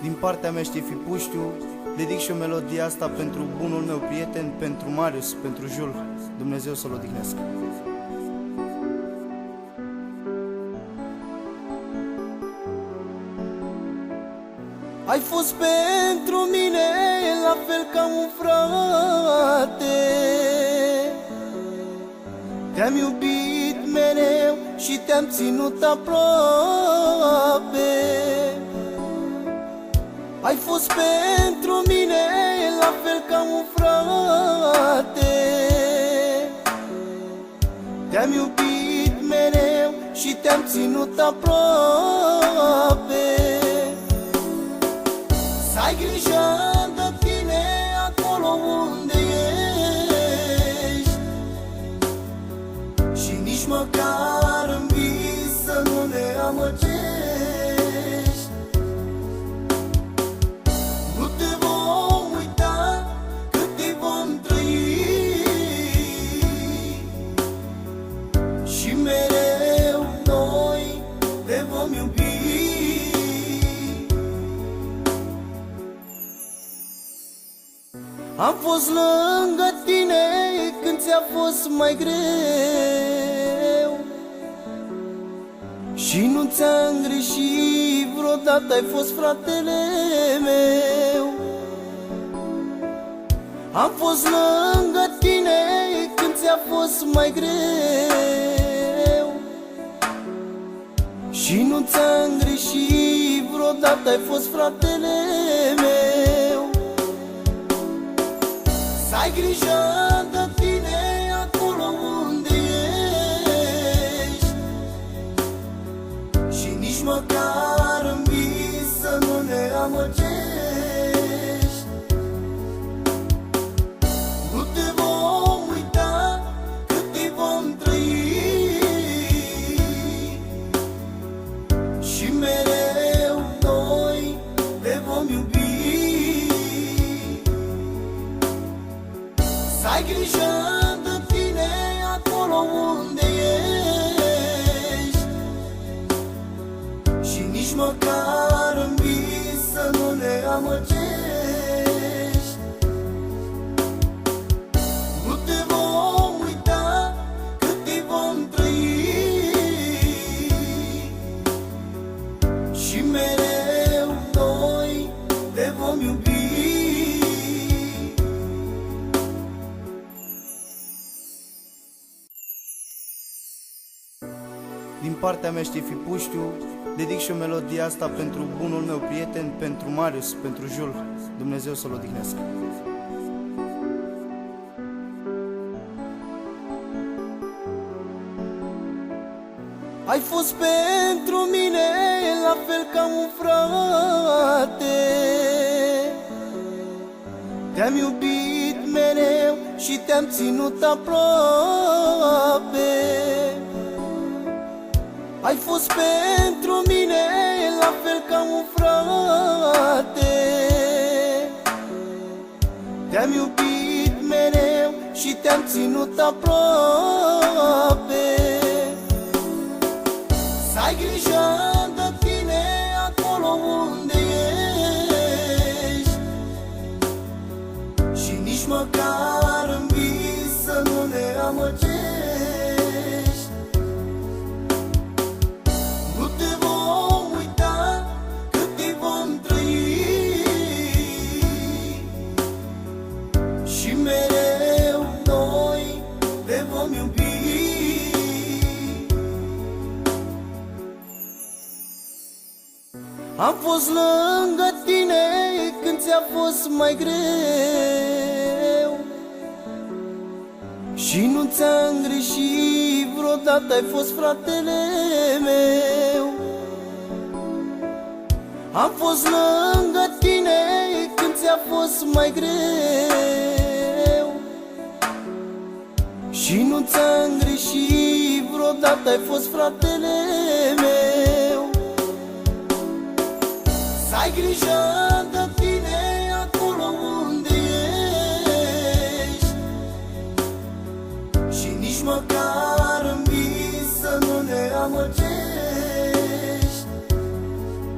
Din partea mea Ștefii Puștiu, dedic și o melodie asta pentru bunul meu prieten, pentru Marius, pentru Jul. Dumnezeu să-l odihnească. Ai fost pentru mine la fel ca un frate, te-am iubit mereu și te-am ținut aproape. Ai fost pentru mine la fel ca un frate, te-am iubit mereu și te-am ținut aproape. Să ai grijă de tine acolo unde ești și nici măcar în vis să nu ne amăgești. Nu te vom uita cât te vom trăi și mereu noi te vom iubi. Am fost lângă tine când ți-a fost mai greu și nu ți-am greșit vreodată, ai fost fratele meu. Am fost lângă tine când ți-a fost mai greu și nu ți-am greșit vreodată, ai fost fratele meu. Să ai grijă de tine acolo unde ești și nici măcar în vis să nu ne amăgești. Nu te vom uita cât te vom trăi și mereu noi te vom iubi. Să ai grijă de tine acolo unde ești și nici măcar în vis să nu ne amăgești. Nu te vom uita cât te vom trăi și mereu noi te vom iubi. Din partea mea Ștefii Puștiu, dedic și o melodie asta pentru bunul meu prieten, pentru Marius, pentru Jul. Dumnezeu să-l odihnească. Ai fost pentru mine la fel ca un frate, te-am iubit mereu și te-am ținut aproape. Ai fost pentru mine la fel ca un frate, te-am iubit mereu și te-am ținut aproape. Să ai grijă de tine acolo unde ești și nici măcar în vis să nu ne amăgești. Și mereu noi te vom iubi. Am fost lângă tine când ți-a fost mai greu și nu ți-am greșit vreodată, ai fost fratele meu. Am fost lângă tine când ți-a fost mai greu și nu ți-am greșit vreodată, ai fost fratele meu. Să ai grijă